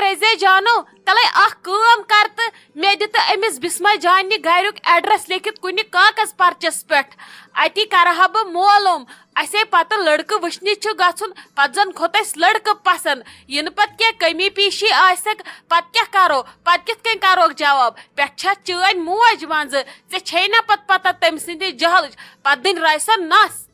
رزے جانو تلے اخ کٲم کر تہٕ مے دِتہٕ أمِس بسما جانہِ گریُک ایڈریس لیکھِتھ کُنہِ کاغذ پرچس پٮ۪ٹھ اتی کرہا بہٕ معلوم اسے پتہٕ لڑکہٕ وٕچھنہِ چھُ گژھُن پتہٕ زن کھوٚت اسہِ لڑکہٕ پسند یِنہٕ پتہٕ کینٛہہ کمی پیشی آسٮ۪کھ پتہٕ کیٛاہ کرو پتہٕ کِتھ کٔنۍ کروکھ جواب پٮ۪ٹھ چھا چٲنۍ موج منٛزٕ ژےٚ چھے نا پتہٕ پتہ تٔمۍ سٕنٛدِ جہلٕچ پتہٕ دِنۍ راے سۄ نس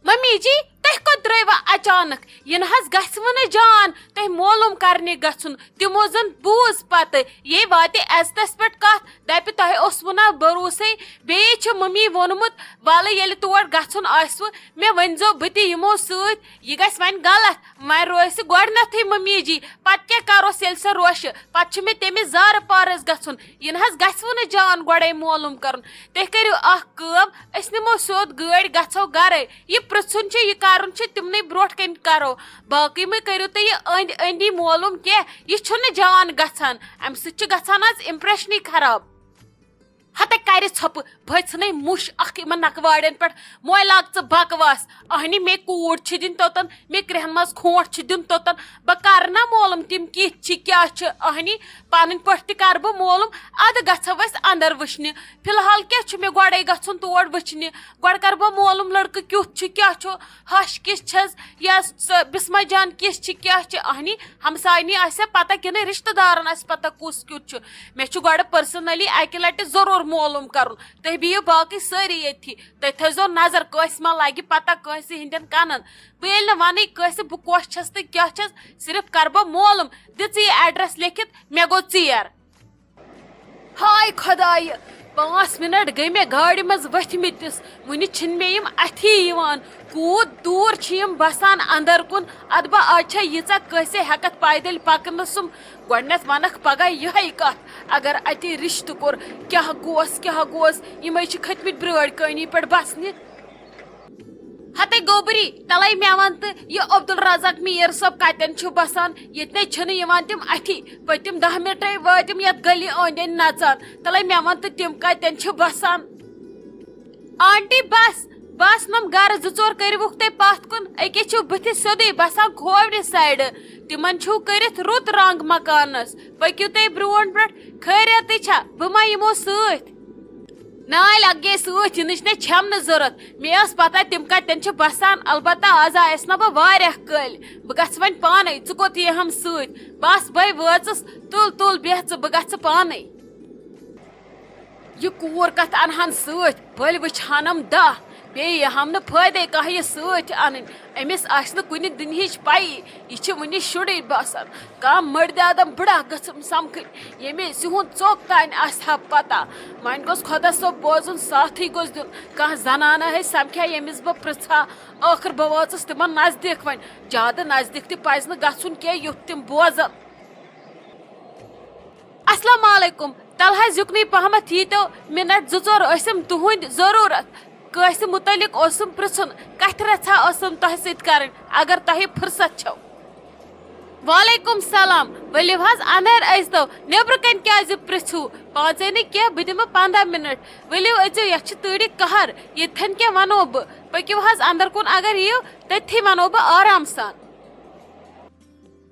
ممی جی تُہۍ کوٚت درٛٲیوا اچانک یہِ نہ حظ گژھوٕ نہٕ جان تۄہہِ معلوم کرنہِ گژھُن تِمو زن بوٗز پتہٕ یے واتہِ عزتس پٮ۪ٹھ کتھ دپہِ تۄہہِ اوسوٕ نا بروسے بیٚیہِ چھُ ممی ووٚنمُت ولہٕ ییٚلہِ تور گژھُن آسوٕ مےٚ ؤنۍزیو بہٕ تہِ یِمو سۭتۍ یہِ گژھِ وۄنۍ غلط وۄنۍ روسہِ گۄڈنیتھٕے ممی جی پتہٕ کیٛاہ کروس ییٚلہِ سۄ روشہِ پتہٕ چھُ مےٚ تٔمِس زارٕ پارس گژھُن یہِ نہ حظ گژھوٕ نہٕ جان گۄڈے معلوم کرُن تُہۍ کٔرِو اکھ کٲم أسۍ نِمو سیوٚد گٲڑۍ گژھو گرے یہِ پرژھُن چھُ یہِ کرُن چھُ تِمنٕے برونٛٹھ کنۍ کرو باقٕے مہ کٔرِو تُہۍ یہِ أنٛدۍ أنٛدی معلوم کینٛہہ یہِ چھُنہٕ جان گژھان امہِ سۭتۍ چھُ گژھان آز امپریشنٕے خراب ہتہ کرِ ژھۄپہٕ بہٕ ژھٕنَے مُش اکھ یِمن نکواڑٮ۪ن پٮ۪ٹھ موے لاگ ژٕ بکواس اہنہِ مے کوٗر چھِ دِنۍ توٚتن مے کرٛہن منٛز کھونٛٹ چھُ دیُن توٚتن بہٕ کرٕ نا معلوم تِم کِتھ چھِ کیٛاہ چھِ اہنہِ پنٕنۍ پٲٹھۍ تہِ کرٕ بہٕ معلوم ادٕ گژھو أسۍ انٛدر وٕچھنہِ فی الحال کیٛاہ چھُ مےٚ گۄڈے گژھُن تور وٕچھنہِ گۄڈٕ کرٕ بہٕ معلوم لڑکہٕ کیُتھ چھُ کیٛاہ چھُ ہش کِژھ چھس یا سۄ بسما جان کِژھ چھِ کیٛاہ چھِ اہنہِ ہمساینی آسیا پتہ کِنہٕ رشتہٕ دارن آسہِ پتہ کُس کیُتھ چھُ مےٚ چھُ گۄڈٕ پٔرسنلی اکہِ لٹہِ ضروٗر معلوم کرُن تُہۍ بِہِو باقٕے سٲری ییٚتھی تُہۍ تھٲیزیو نظر کٲنٛسہِ ما لگہِ پتہ کٲنٛسہِ ہٕنٛدٮ۪ن کنن بہٕ ییٚلہِ نہٕ ونٕے کٲنٛسہِ بہٕ کۄس چھس تہٕ کیٛاہ چھس صرف کرٕ بہٕ معلوم دِژ یہِ ایڈریس لیکھِتھ مےٚ گوٚو ژیر ہاے خۄدایہِ 5 منٹ گٔے مےٚ گاڑِ منٛز ؤتھمٕتِس وُنہِ چھِنہٕ مےٚ یِم اَتھی یِوان کوٗت دوٗر چھِ یِم بسان انٛدر کُن ادٕ بہٕ آز چھا ییٖژاہ کٲنٛسے ہٮ۪کتھ پایدٔلۍ پکنہٕ سُم گۄڈنٮ۪تھ ونکھ پگاہ یِہے کتھ اگر اتہِ رشتہٕ کوٚر کیٛاہ گوس یِمے چھِ کھٔتمٕتۍ برٲرۍ کٲنی پٮ۪ٹھ بسنہِ ہتے گوبری تلے مےٚ ون تہٕ یہِ عبدالرزاق میٖر صٲب کتٮ۪ن چھُ بسان ییٚتنٕے چھِنہٕ یِوان تِم اَتھی پٔتِم 10 منٹے وٲتِم یتھ گلی أنٛدۍ أنٛدۍ نژان تلے مےٚ ون تہٕ تِم کتٮ۪ن چھِ بسان آنٹی بس نم گرٕ 2-4 کٔرۍوُکھ تُہۍ پتھ کُن أکے چھِو بٕتھِ سیوٚدُے بسان کھوورِ سایڈٕ تِمن چھُو کٔرِتھ رُت رنٛگ مکانس پٔکِو تُہۍ برونٛٹھ برونٛٹھ خٲریتٕے چھا بہٕ ما یِمو سۭتۍ ناے لگے سۭتۍ یِنٕچ نہٕ چھم نہٕ ضروٗرت مےٚ ٲس پتہ تِم کتٮ۪ن چھِ بسان البتہ آز آیس نا بہٕ واریاہ کٲلۍ بہٕ گژھٕ وۄنۍ پانے ژٕ کوٚت یِہم سۭتۍ بس بے وٲژٕس تُل بیٚہہ ژٕ بہٕ گژھٕ پانے یہِ کوٗر کتھ انہن سۭتۍ بٔلۍ وٕچھہانم 10 بیٚیہِ یِہم نہٕ فٲیدے کانٛہہ یہِ سۭتۍ انٕنۍ أمِس آسہِ نہٕ کُنہِ دُنہِچ پیی یہِ چھِ وُنہِ شُرٕے باسان کانٛہہ مٔردادم بٕڑا گٔژھٕم سمکھٕنۍ ییٚمہِ سِہُنٛد ژوٚک تانۍ آسہِ ہا پتہ وۄنۍ گوٚژھ خۄدا صٲب بوزُن ساتھٕے گوٚژھ دیُن کانٛہہ زنانہ ہے سمکھا ییٚمِس بہٕ پرژھا ٲخٕر بہٕ وٲژٕس تِمن نزدیٖک وۄنۍ زیادٕ نزدیٖک تہِ پزِ نہٕ گژھُن کینٛہہ یُتھ تِم بوزن السلام علیکم تل حظ یُکنُے پہمتھ ییٖتو منٹ 2-4 ٲسِم تُہنٛدۍ ضروٗرت کٲنٛسہِ مُتعلق اوسُم پرژھُن کتھِ رژھا ٲسٕم تۄہہِ سۭتۍ کرٕنۍ اگر تۄہہِ فرصت چھو وعلیکم سلام ؤلِو حظ اندر أژۍتو نیبرٕ کنۍ کیٛازِ پرژھِو پانژے نہٕ کینٛہہ بہٕ دِمہٕ 15 منٹ ؤلِو أژِو یتھ چھِ تۭرِ قہر ییٚتھٮ۪ن کیٛاہ ونو بہٕ پٔکِو حظ اندر کُن اگر یِیِو تٔتھی ونو بہٕ آرام سان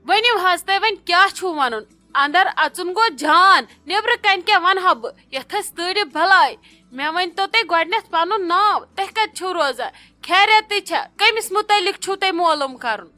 ؤنِو حظ تۄہہِ وۄنۍ کیٛاہ چھُو ونُن اندر اژُن گوٚو جان نیبرٕ کنۍ کیٛاہ ونہا بہٕ یتھ ٲسۍ تۭرِ بلاے مےٚ ؤنۍتو تُہۍ گۄڈنٮ۪تھ پنُن ناو تُہۍ کتہِ چھِو روزان خیریتٕے چھا کٔمِس مُتعلق چھُو تۄہہِ معلوم کرُن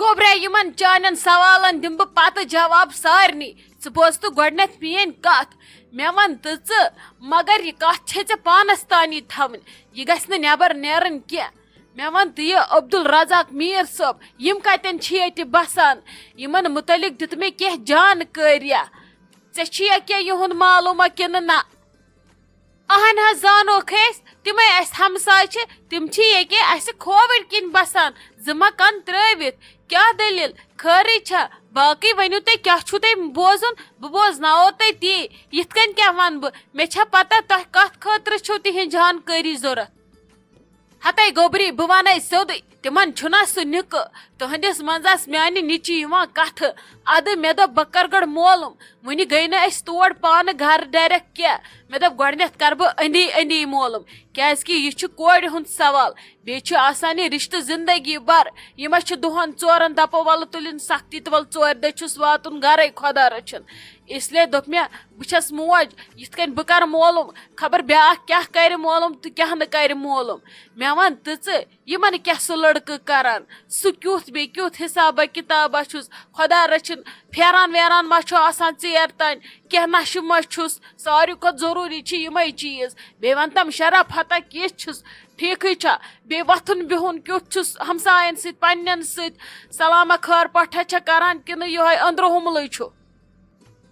گوبرے یِمن چانٮ۪ن سوالن دِمہٕ بہٕ پتہٕ جواب سارنٕے ژٕ بوز تہٕ گۄڈنٮ۪تھ میٲنۍ کتھ مےٚ ون تہٕ ژٕ مگر یہِ کتھ چھے ژےٚ پانس تانی تھاوٕنۍ یہِ گژھِ نہٕ نٮ۪بر نیرٕنۍ کینٛہہ مےٚ ون تہٕ یہِ عبدالرزاق میٖر صٲب یِم کتٮ۪ن چھِ ییٚتہِ بسان یِمن مُتعلق دِتہٕ مےٚ کینٛہہ جانکٲریا ژےٚ چھُیا کینٛہہ یِہُنٛد معلوٗما کِنہٕ نہ اہن حظ زانوکھ أسۍ تِمے اسہِ ہمساے چھِ تِم چھِ ییٚکے اسہِ کھووٕرۍ کِنۍ بسان 2 مکان ترٲوِتھ کیٛاہ دٔلیٖل خٲرٕے چھا باقٕے ؤنِو تُہۍ کیٛاہ چھُو تۄہہِ بوزُن بہٕ بوزناوو تۄہہِ تی یِتھ کٔنۍ کیٛاہ ونہٕ بہٕ مےٚ چھا پتہ تۄہہِ کتھ خٲطرٕ چھو تِہنٛز جانکٲری ضروٗرت ہتے گوبری بہ ونے سیودے تمن چھنا سہ نک تہندس منزس میانہ نچی کتھ اد مے دپ بہ کر گڑ معلوم ونہ گئی نہ اس تور پان گھر ڈائریکٹ کیا مے دپ گۄڈنیتھ کر بہ اندی اندی معلوم کیازکہ یہ چھ کورِ ہند سوال بیٚیہِ چھُ آسان یہ رشتہ زندگی بھر یہ ما چھ دہن ژورن دپو ول تُلن سختی تو ول ژور دۄہ چھُس واتُن گرے خدا رچھن اس لیے دوٚپ مےٚ بہٕ چھس موج یتھ کٔنۍ بہٕ کرٕ معلوم خبر بیاکھ کیاہ کرِ معلوم تہٕ کیاہ نہٕ کرِ معلوم مےٚ ون تہٕ یمن کیاہ سُہ لڑکہٕ کران سُہ کیُتھ بیٚیہِ کیُتھ حسابہ کتابہ چھُس خدا رچھن پھیران ویران ما چھُ آسان ژیر تانۍ کینٛہہ نشہٕ ما چھُس ساروی کھۄتہٕ ضروٗری چھِ یِمے چیٖز بیٚیہِ ون تم شرف ہتا کِژھ چھُس ٹھیٖکھٕے چھا بیٚیہِ وۄتھُن بِہُن کیُتھ چھُس ہمساین سۭتۍ پننٮ۪ن سۭتۍ سلامہ خٲر پٲٹھا چھا کران کِنہٕ یِہوے أنٛدرٕ چھُ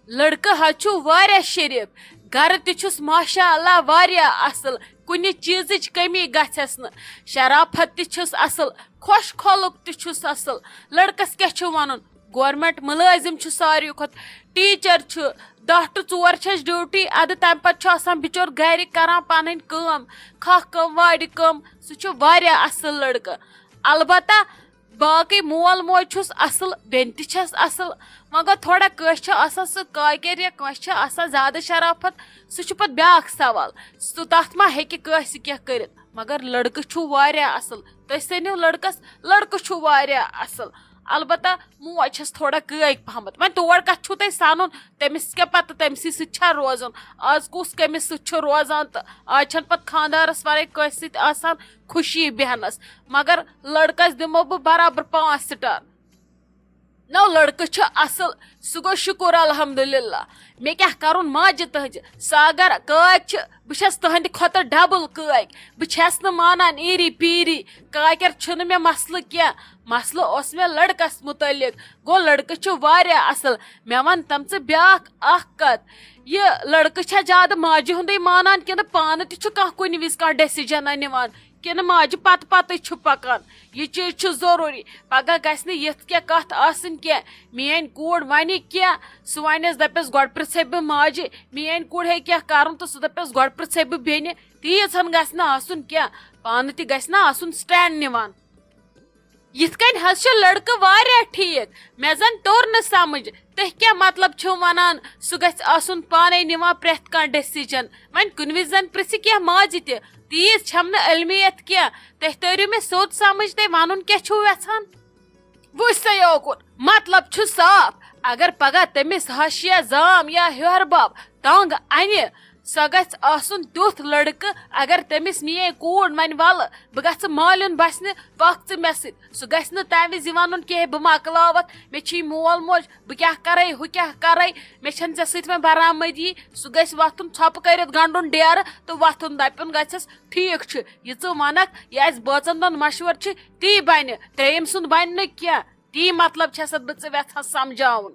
لڑکہٕ حظ چھُ واریاہ شریف گرٕ تہِ چھُس ماشاء اللہ واریاہ اصل کُنہِ چیٖزٕچ کمی گژھٮ۪س نہٕ شرافت تہِ چھُس اصل خۄش خۄلُق تہِ چھُس اصل لڑکس کیاہ چھُ ونُن گورمنٹ ملٲزم چھُ ساروی کھۄتہٕ ٹیٖچر چھُ 10 to 4 چھس ڈیوٹی ادٕ تمہِ پتہٕ چھُ آسان بچور گرِ کران پنٕنۍ کٲم کھاہ کٲم وارِ کٲم سُہ چھُ واریاہ اصل لڑکہٕ البتہ باقٕے مول موج چھُس اصل بیٚنہِ تہِ چھس اصل مگر تھوڑا کٲنٛسہِ چھُ آسان سُہ کاکر یا کٲنٛسہِ چھُ آسان زیادٕ شرافت سُہ چھُ پتہٕ بیاکھ سوال سُہ تتھ ما ہیٚکہِ کٲنٛسہِ کینٛہہ کٔرِتھ مگر لڑکہٕ چھُ واریاہ اصل تُہۍ سٔنِو لڑکس لڑکہٕ چھُ واریاہ اصل البتہ موج چھس تھوڑا کٲگ پہمت وۄنۍ تور کتھ چھُو تۄہہِ سنُن تٔمِس کیاہ پتہٕ تٔمسٕے سۭتۍ چھا روزُن آز کُس کٔمِس سۭتۍ چھُ روزان تہٕ آز چھنہٕ پتہٕ خاندارس ورٲے کٲنٛسہِ سۭتۍ آسان خوشی بیہنس مگر لڑکس دِمو بہٕ برابر 5 سٹار نو لڑکہٕ چھُ اصل سُہ گوٚو شُکر الحمدللہ مےٚ کیاہ کرُن ماجہِ تہنٛزِ سۄ اگر کٲگ چھِ بہٕ چھس تہنٛدِ کھۄتہٕ ڈبل کٲگ بہٕ چھس نہٕ مانان ایٖری پیٖری کاکر چھُنہٕ مےٚ مسلہٕ کینٛہہ مسلہٕ اوس مےٚ لڑکس متعلق گوٚو لڑکہٕ چھُ واریاہ اصل مےٚ ون تم ژٕ بیاکھ اکھ کتھ یہ لڑکہٕ چھا زیادٕ ماجہِ ہُنٛدُے مانان کِنہٕ پانہٕ تہِ چھُ کانٛہہ کُنہِ وِزِ کانٛہہ ڈیسِجنہ نِوان کِنہٕ ماجہِ پتہٕ پتٕے چھُ پکان یہ چیٖز چھُ ضروٗری پگاہ گژھِ نہٕ یِتھ کینٛہہ کتھ آسٕنۍ کینٛہہ میٲنۍ کوٗر ونہِ کینٛہہ سُہ ونٮ۪س دپٮ۪س گۄڈٕ پرژھے بہٕ ماجہِ میٲنۍ کوٗر ہیٚکہِ کینٛہہ کرُن تہٕ سُہ دپٮ۪س گۄڈٕ پرژھے بہٕ بیٚنہِ تیٖژ ہن گژھِ نہٕ آسُن کینٛہہ پانہٕ تہِ گژھِ نہٕ آسُن سٹینڈ نِوان یِتھ کٔنۍ حظ چھُ لڑکہٕ واریاہ ٹھیٖک مےٚ زن توٚر نہٕ سمجھ تُہۍ کیاہ مطلب چھِو ونان سُہ گژھِ آسُن پانے نِوان پرٮ۪تھ کانٛہہ ڈیسِجن وۄنۍ کُنہِ وِزِ زن پرژھِ کینٛہہ ماجہِ تہِ تیٖژ چھم نہٕ علمِیت کینٛہہ تُہۍ تٔرِو مےٚ سیوٚد سمجھ تُہۍ ونُن کیاہ چھِو یژھان وٕچھ سا یوکُن مطلب چھُ صاف اگر پگاہ تٔمِس ہش یا زام یا ہیہر بب تنگ انہِ سۄ گژھِ آسُن تیُتھ لڑکہٕ اگر تٔمِس میٲنۍ کوٗر ونہِ ولہٕ بہٕ گژھٕ مالیُن بسنہِ پکھ ژٕ مےٚ سۭتۍ سُہ گژھِ نہٕ تمہِ وِزِ ونُن کینٛہہ بہٕ مۄکلاوتھ مےٚ چھُے مول موج بہٕ کیاہ کرے ہُہ کیاہ کرے مےٚ چھنہٕ ژےٚ سۭتۍ وۄنۍ برآمدی سُہ گژھِ وۄتھُن ژھۄپہٕ کٔرِتھ گنڈُن ڈیرٕ تہٕ وۄتھُن دپُن گژھٮ۪س ٹھیٖک چھُ یہِ ژٕ ونکھ یہِ اسہِ بٲژن دۄن مشور چھُ تی بنہِ ترٛیٚیِم سُنٛد بنہِ نہٕ کینٛہہ تی مطلب چھسکھ بہٕ ژٕ یژھان سمجھاوُن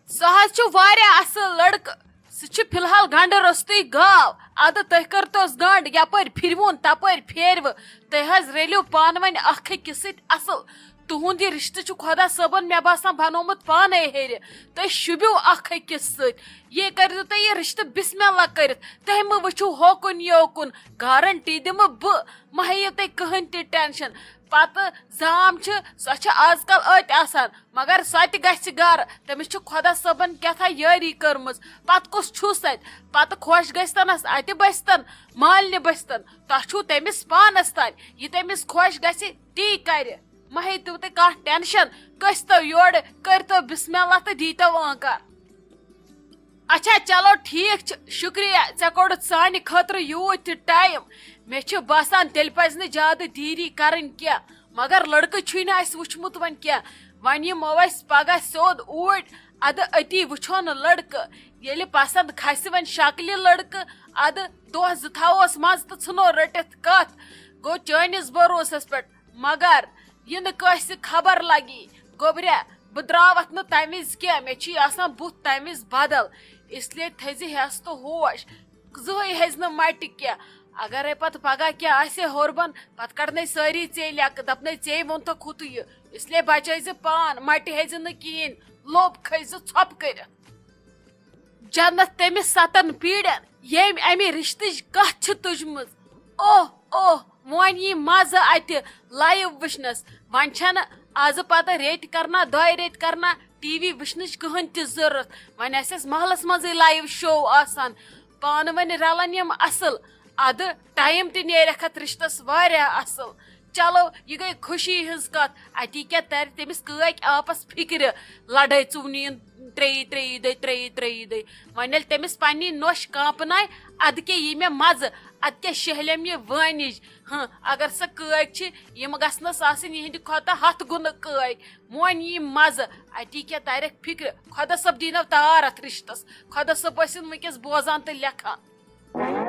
سُہ حظ چھُ واریاہ اصل لڑکہٕ سُہ چھُ فی الحال گنڈٕ روٚستُے گاو ادٕ تُہۍ کٔرتوس گنڈ یپٲرۍ پھِروُن تپٲرۍ پھیرِوٕ تُہۍ حظ رٔلِو پانہٕ ؤنۍ اکھ أکِس سۭتۍ اصل تُہُنٛد یہِ رشتہٕ چھُ خۄدا صٲبن مےٚ باسان بنومُت پانے ہیٚرِ تُہۍ شوٗبِو اکھ أکِس سۭتۍ یہِ کٔرِو تُہۍ یہِ رشتہٕ بسم اللہ کٔرِتھ تُہۍ مہٕ وٕچھِو ہوکُن یوکُن گارنٹی دِمہٕ بہٕ مہ ہیٚیِو تُہۍ کٕہٕنۍ تہِ ٹینشن پتہٕ زام چھِ سۄ چھِ آز کل أتۍ آسان مگر سۄ تہِ گژھِ گرٕ تٔمِس چھُ خۄدا صٲبن کیٛاہ یٲری کٔرمٕژ پتہٕ کُس چھُس اتہِ پتہٕ خۄش گژھتنس اتہِ بٔسۍتن مالنہِ بٔسۍتن تۄہہِ چھُو تٔمِس پانس تانۍ یہِ تٔمِس خۄش گژھِ تی کرِ مہ ہیٚتِو تُہۍ کانٛہہ ٹینشن کٔسۍتو یورٕ کٔرۍتو بسم اللہ تہٕ دیٖتو وٲنکار اچھا چلو ٹھیٖک چھُ شُکریہ ژےٚ کوٚڑُتھ سانہِ خٲطرٕ یوٗت تہِ ٹایم مےٚ چھُ باسان تیٚلہِ پزِ نہٕ زیادٕ دیٖری کرٕنۍ کینٛہہ مگر لڑکہٕ چھُے نہٕ اسہِ وٕچھمُت وۄنۍ کینٛہہ وۄنۍ یِمو أسۍ پگاہ سیوٚد اوٗرۍ ادٕ أتی وٕچھو نہٕ لڑکہٕ ییٚلہِ پسنٛد کھسہِ وۄنۍ شکلہِ لڑکہٕ ادٕ دۄہ زٕ تھاووس منٛزٕ تہٕ ژھٕنو رٔٹِتھ کتھ گوٚو چٲنِس بروسس پٮ۪ٹھ مگر یہِ نہٕ کٲنٛسہِ خبر لگی گوٚبریا بہٕ درٛاوتھ نہٕ تمہِ وِزِ کینٛہہ مےٚ چھُے آسان بُتھ تمہِ وِزِ بدل اس لیے تھٲیزِ ہٮ۪س تہٕ ہوش زٕہٕنۍ ہیٚزِ نہٕ مٹہِ کینٛہہ اگرے پتہٕ پگاہ کینٛہہ آسہِ ہوربن پتہٕ کڑنے سٲری ژے لیکہٕ دپنے ژے ووٚنتھکھ ہُتہٕ یہِ اس لیے بچٲیزِ پان مٹہِ ہیٚزِ نہٕ کِہیٖنۍ لوٚب کھٲیزِ ژھۄپہٕ کٔرِتھ جنت تٔمِس 7 پیٖڑٮ۪ن ییٚمۍ امہِ رشتٕچ کتھ چھِ تُجمٕژ اوہ اوہ ون یہ مزہ اتہ لائیو وچھنس ون چھن آز پتہ ریت کرنا دۄیہِ ریتۍ کرنا ٹی وی وچھنٕچ کٕہٕنۍ تہِ ضروٗرت وۄنۍ آسہِ اَسہِ محلس منٛزٕے لایِو شو آسان پانہٕ ؤنۍ رلان یِم اصل ادٕ ٹایم تہِ نیرٮ۪کھ اتھ رشتس واریاہ اصل چلو یہ گٔے خوشی ہٕنٛز کتھ اتی کیٛاہ ترِ تٔمِس کۭتۍ آپس فکرِ لڑٲے ژُونِیِن ترٛیٚیہِ دۄہہِ وۄنۍ ییٚلہِ تٔمِس پننی نۄش کانپناے ادٕ کیٛاہ یی مےٚ مزٕ ادٕ کیٛاہ شہلیم یہِ وٲنِج اگر سۄ کٲگۍ چھِ یِم گژھنس آسٕنۍ یِہنٛدِ کھۄتہٕ 100 گُنہٕ کٲگۍ وۄنۍ یی مزٕ اتی کیٛاہ ترٮ۪کھ فکرِ خۄدا صٲب دینو تار اتھ رشتس خۄدا صٲب ٲسِن وٕنکٮ۪س بوزان تہٕ لیکھان